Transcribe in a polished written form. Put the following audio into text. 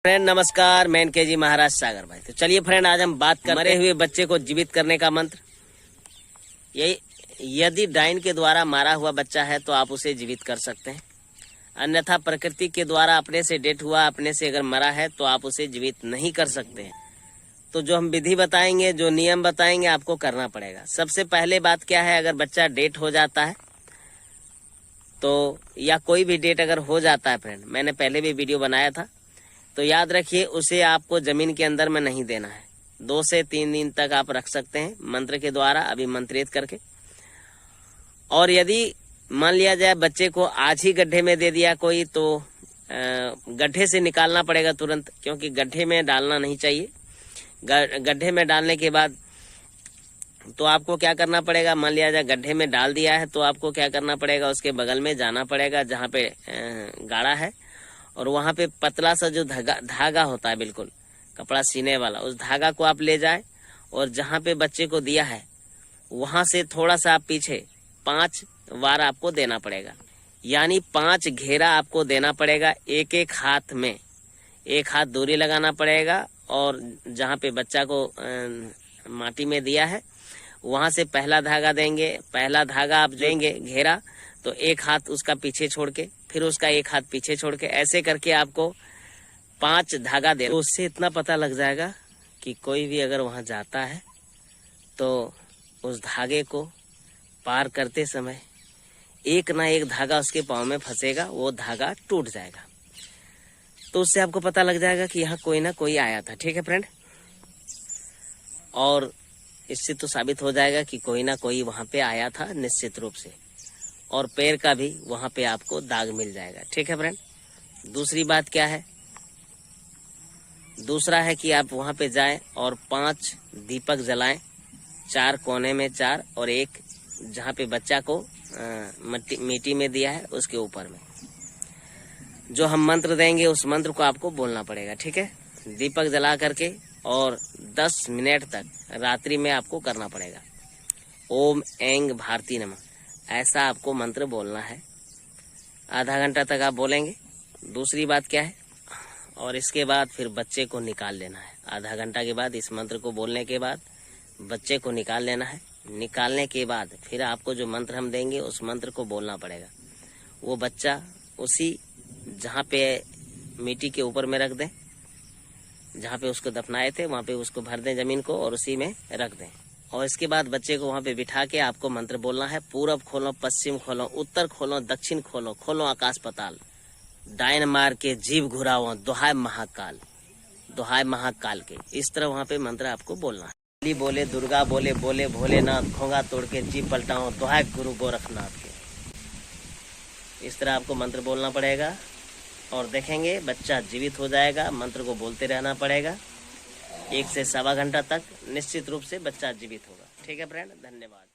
Friend नमस्कार, मैं KG महाराज सागर भाई। तो चलिए फ्रेंड, आज हम बात कर मरे हुए बच्चे को जीवित करने का मंत्र। यदि डाइन के द्वारा मारा हुआ बच्चा है तो आप उसे जीवित कर सकते हैं, अन्यथा प्रकृति के द्वारा अपने से डेथ हुआ, अपने से अगर मरा है तो आप उसे जीवित नहीं कर सकते हैं। तो जो हम विधि बताएंगे, जो नियम बताएंगे, आपको करना पड़ेगा। सबसे पहले बात क्या है, अगर बच्चा डेथ हो जाता है तो, या कोई भी डेथ अगर हो जाता है फ्रेंड, मैंने पहले भी वीडियो बनाया था, तो याद रखिए उसे आपको जमीन के अंदर में नहीं देना है। 2 से 3 दिन तक आप रख सकते हैं मंत्र के द्वारा अभिमंत्रित करके। और यदि मान लिया जाए बच्चे को आज ही गड्ढे में दे दिया कोई, तो गड्ढे से निकालना पड़ेगा तुरंत, क्योंकि गड्ढे में डालना नहीं चाहिए। गड्ढे में डालने के बाद तो आपको क्या करना पड़ेगा, मान लिया जाए गड्ढे में डाल दिया है तो आपको क्या करना पड़ेगा, उसके बगल में जाना पड़ेगा जहाँ पे गाढ़ा है, और वहां पे पतला सा जो धागा होता है, बिल्कुल कपड़ा सीने वाला, उस धागा को आप ले जाए और जहां पे बच्चे को दिया है वहां से थोड़ा सा आप पीछे 5 बार आपको देना पड़ेगा। यानी 5 घेरा आपको देना पड़ेगा। एक एक हाथ में, एक हाथ दूरी लगाना पड़ेगा, और जहां पे बच्चा को माटी में दिया है वहां से पहला धागा देंगे। पहला धागा आप देंगे घेरा, तो एक हाथ उसका पीछे छोड़ के, फिर उसका एक हाथ पीछे छोड़ के, ऐसे करके आपको 5 धागा दे। तो उससे इतना पता लग जाएगा कि कोई भी अगर वहां जाता है तो उस धागे को पार करते समय एक ना एक धागा उसके पाँव में फंसेगा, वो धागा टूट जाएगा। तो उससे आपको पता लग जाएगा कि यहाँ कोई ना कोई आया था। ठीक है फ्रेंड, और इससे तो साबित हो जाएगा कि कोई ना कोई वहां पे आया था निश्चित रूप से, और पैर का भी वहां पे आपको दाग मिल जाएगा। ठीक है फ्रेंड। दूसरी बात क्या है, दूसरा है कि आप वहां पे जाएं और 5 दीपक जलाएं, 4 कोने में 4, और एक जहां पे बच्चा को मिट्टी में दिया है उसके ऊपर में। जो हम मंत्र देंगे उस मंत्र को आपको बोलना पड़ेगा। ठीक है, दीपक जला करके, और 10 मिनट तक रात्रि में आपको करना पड़ेगा। ओम ऐंग भारती नमः, ऐसा आपको मंत्र बोलना है। आधा घंटा तक आप बोलेंगे। दूसरी बात क्या है, और इसके बाद फिर बच्चे को निकाल लेना है। आधा घंटा के बाद इस मंत्र को बोलने के बाद बच्चे को निकाल लेना है। निकालने के बाद फिर आपको जो मंत्र हम देंगे उस मंत्र को बोलना पड़ेगा। वो बच्चा उसी जहाँ पे मिट्टी के ऊपर में रख दें, जहाँ पे उसको दफनाए थे वहाँ पे उसको भर दें जमीन को, और उसी में रख दें। और इसके बाद बच्चे को वहाँ पे बिठा के आपको मंत्र बोलना है। पूरब खोलो, पश्चिम खोलो, उत्तर खोलो, दक्षिण खोलो, खोलो आकाश पताल, डायन मार के जीव घुराओ, दुहाय महाकाल, दुहाय महाकाल के। इस तरह वहाँ पे मंत्र आपको बोलना है। बोले दुर्गा, बोले बोले भोलेनाथ, घोंगा तोड़ के जीव पलटाओ, दुहाय गुरु गोरखनाथ के। इस तरह आपको मंत्र बोलना पड़ेगा, और देखेंगे बच्चा जीवित हो जाएगा। मंत्र को बोलते रहना पड़ेगा 1 से 1.25 घंटा तक, निश्चित रूप से बच्चा जीवित होगा। ठीक है फ्रेंड, धन्यवाद।